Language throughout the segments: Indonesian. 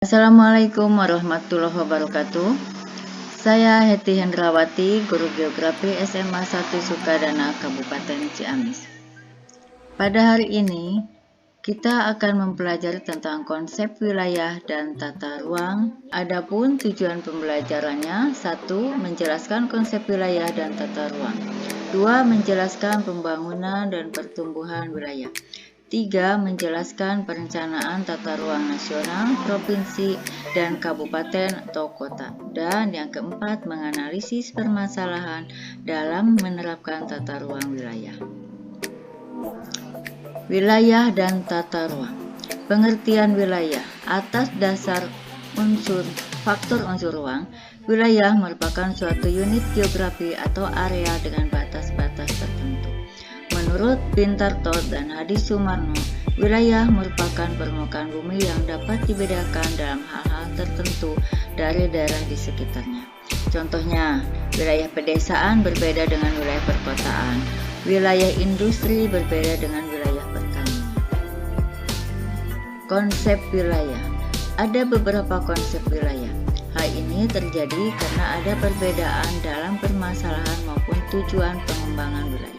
Assalamualaikum warahmatullahi wabarakatuh. Saya Heti Hendrawati, Guru Geografi SMA 1 Sukadana, Kabupaten Ciamis. Pada hari ini, kita akan mempelajari tentang konsep wilayah dan tata ruang. Adapun tujuan pembelajarannya: 1. Menjelaskan konsep wilayah dan tata ruang. 2. Menjelaskan pembangunan dan pertumbuhan wilayah. 3. Menjelaskan perencanaan tata ruang nasional, provinsi, dan kabupaten atau kota. Dan yang keempat, menganalisis permasalahan dalam menerapkan tata ruang wilayah. Wilayah dan tata ruang. Pengertian wilayah. Atas dasar faktor unsur ruang, wilayah merupakan suatu unit geografi atau area dengan batas-batas tertentu. Menurut Pintarto dan Hadi Sumarno, wilayah merupakan permukaan bumi yang dapat dibedakan dalam hal-hal tertentu dari daerah di sekitarnya. Contohnya, wilayah pedesaan berbeda dengan wilayah perkotaan, wilayah industri berbeda dengan wilayah pertanian. Konsep wilayah. Ada beberapa konsep wilayah. Hal ini terjadi karena ada perbedaan dalam permasalahan maupun tujuan pengembangan wilayah.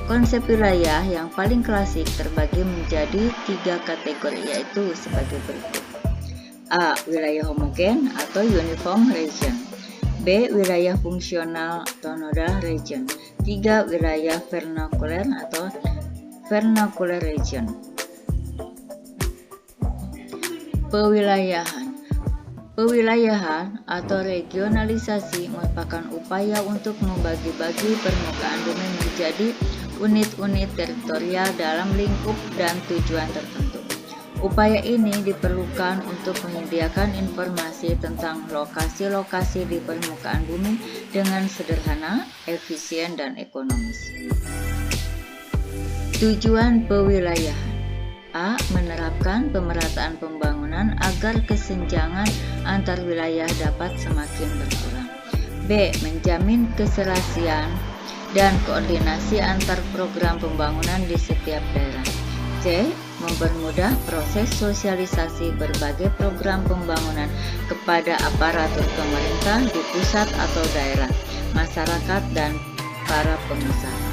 Konsep wilayah yang paling klasik terbagi menjadi 3 kategori, yaitu sebagai berikut. A. Wilayah homogen atau uniform region. B. Wilayah fungsional atau nodal region. 3. Wilayah vernakuler atau vernacular region. Pewilayahan atau regionalisasi merupakan upaya untuk membagi-bagi permukaan bumi menjadi unit-unit teritorial dalam lingkup dan tujuan tertentu. Upaya ini diperlukan untuk menyediakan informasi tentang lokasi-lokasi di permukaan bumi dengan sederhana, efisien, dan ekonomis. Tujuan pewilayahan. A. Menerapkan pemerataan pembangunan agar kesenjangan antar wilayah dapat semakin berkurang. B. Menjamin keserasian dan koordinasi antar program pembangunan di setiap daerah. C. Mempermudah proses sosialisasi berbagai program pembangunan kepada aparatur pemerintah di pusat atau daerah, masyarakat, dan para pengusaha.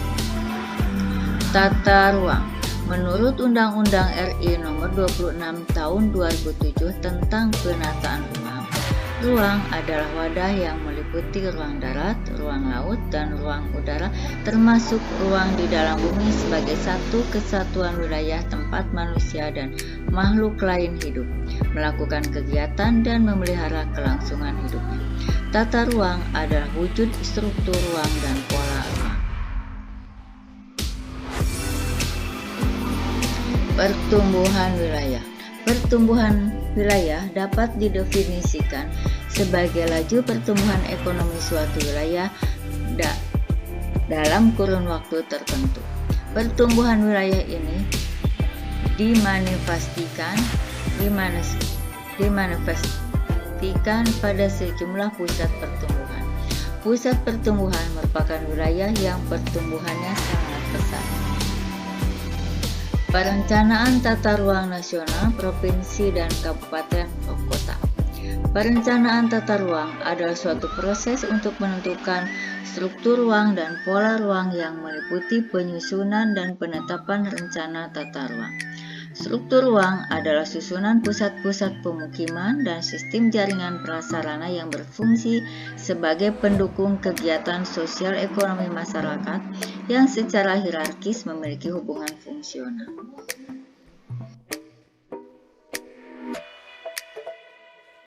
Tata ruang. Menurut Undang-Undang RI Nomor 26 Tahun 2007 tentang Penataan Ruang adalah wadah yang meliputi ruang darat, ruang laut, dan ruang udara, termasuk ruang di dalam bumi sebagai satu kesatuan wilayah tempat manusia dan makhluk lain hidup, melakukan kegiatan, dan memelihara kelangsungan hidupnya. Tata ruang adalah wujud struktur ruang dan pola ruang. Pertumbuhan wilayah. Pertumbuhan wilayah dapat didefinisikan sebagai laju pertumbuhan ekonomi suatu wilayah dalam kurun waktu tertentu. Pertumbuhan wilayah ini dimanifestasikan pada sejumlah pusat pertumbuhan. Pusat pertumbuhan merupakan wilayah yang pertumbuhannya sangat pesat. Perencanaan tata ruang nasional, provinsi, dan kabupaten atau kota. Perencanaan tata ruang adalah suatu proses untuk menentukan struktur ruang dan pola ruang yang meliputi penyusunan dan penetapan rencana tata ruang. Struktur ruang adalah susunan pusat-pusat pemukiman dan sistem jaringan prasarana yang berfungsi sebagai pendukung kegiatan sosial ekonomi masyarakat yang secara hierarkis memiliki hubungan fungsional.